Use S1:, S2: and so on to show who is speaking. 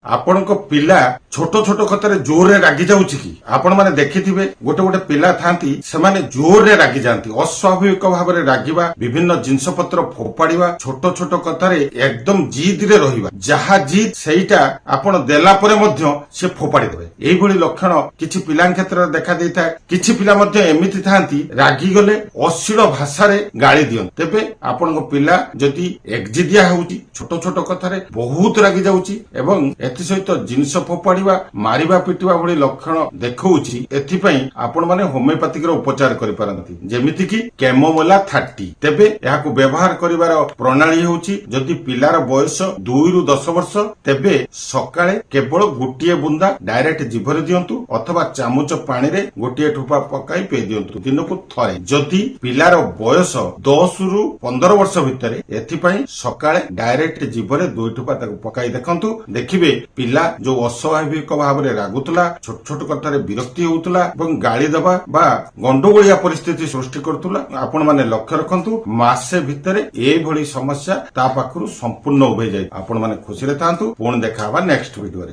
S1: ଆପଣଙ୍କ ପିଲା ଛୋଟ ଛୋଟ କଥାରେ ଜୋରରେ ରାଗି ଯାଉଛି କି? ଆପଣ ମାନେ ଦେଖିଥିବେ ଗୋଟେ ଗୋଟେ ପିଲା ଥାନ୍ତି ସେମାନେ ଜୋରରେ ରାଗି ଯାଆନ୍ତି, ଅସ୍ୱାଭାବିକ ଭାବରେ ରାଗିବା, ବିଭିନ୍ନ ଜିନିଷ ପତ୍ର ଫୋପାଡିବା, ଛୋଟ ଛୋଟ କଥାରେ ଏକଦମ ଜିଦରେ ରହିବା, ଯାହା ଜିଦ ସେଇଟା ଆପଣ ଦେଲା ପରେ ମଧ୍ୟ ସେ ଫୋପାଡି ଦେବେ। ଏଇଭଳି ଲକ୍ଷଣ କିଛି ପିଲାଙ୍କ କ୍ଷେତ୍ରରେ ଦେଖା ଦେଇଥାଏ। କିଛି ପିଲା ମଧ୍ୟ ଏମିତି ଥାନ୍ତି ରାଗିଗଲେ ଅଶ୍ଳୀଳ ଭାଷାରେ ଗାଳି ଦିଅନ୍ତି। ତେବେ ଆପଣଙ୍କ ପିଲା ଯଦି ଏକଜିଦିଆ ହେଉଛି, ଛୋଟ ଛୋଟ କଥାରେ ବହୁତ ରାଗି ଯାଉଛି ଏବଂ ଏଥିସହିତ ଜିନିଷ ଫୋପାଡିବା, ମାରିବା ପିଟିବା ଭଳି ଲକ୍ଷଣ ଦେଖଉଛି, ଏଥିପାଇଁ ଆପଣ ମାନେ ହୋମିଓପାଥିକ ଉପଚାର କରିପାରନ୍ତି, ଯେମିତିକି କେମୋମୋଲା 30। ତେବେ ଏହାକୁ ବ୍ୟବହାର କରିବାର ପ୍ରଣାଳୀ ହେଉଛି, ଯଦି ପିଲାର ବୟସ 2 ରୁ 10 ବର୍ଷ ତେବେ ସକାଳେ କେବଳ ଗୋଟିଏ ବୁନ୍ଦା ଡାଇରେକ୍ଟ ଜିଭରେ ଦିଅନ୍ତୁ ଅଥବା ଚାମଚ ପାଣିରେ ଗୋଟିଏ ଠୋପା ପକାଇ ପିଇ ଦିଅନ୍ତୁ ଦିନକୁ ଥରେ। ଯଦି ପିଲାର ବୟସ 10 ରୁ 15 ବର୍ଷ ଭିତରେ, ଏଥିପାଇଁ ସକାଳେ ଡାଇରେକ୍ଟ ଜିଭରେ 2 ଠୋପା ତାକୁ ପକାଇ ଦେଖନ୍ତୁ। ଦେଖିବେ ପିଲା ଯୋଉ ଅସ୍ୱାଭାବିକ ଭାବରେ ରାଗୁଥିଲା, ଛୋଟ ଛୋଟ କଥାରେ ବିରକ୍ତି ହେଉଥିଲା ଏବଂ ଗାଳି ଦେବା ବା ଗଣ୍ଡଗୋଳିଆ ପରିସ୍ଥିତି ସୃଷ୍ଟି କରୁଥିଲା, ଆପଣ ମାନେ ଲକ୍ଷ୍ୟ ରଖନ୍ତୁ ମାସେ ଭିତରେ ଏଭଳି ସମସ୍ୟା ତା ପାଖରୁ ସମ୍ପୂର୍ଣ୍ଣ ଉଭେଇ ଯାଇ ଆପଣ ମାନେ ଖୁସିରେ ଥାନ୍ତୁ। ପୁଣି ଦେଖା ହେବା ନେକ୍ସଟ ଭିଡିଓରେ।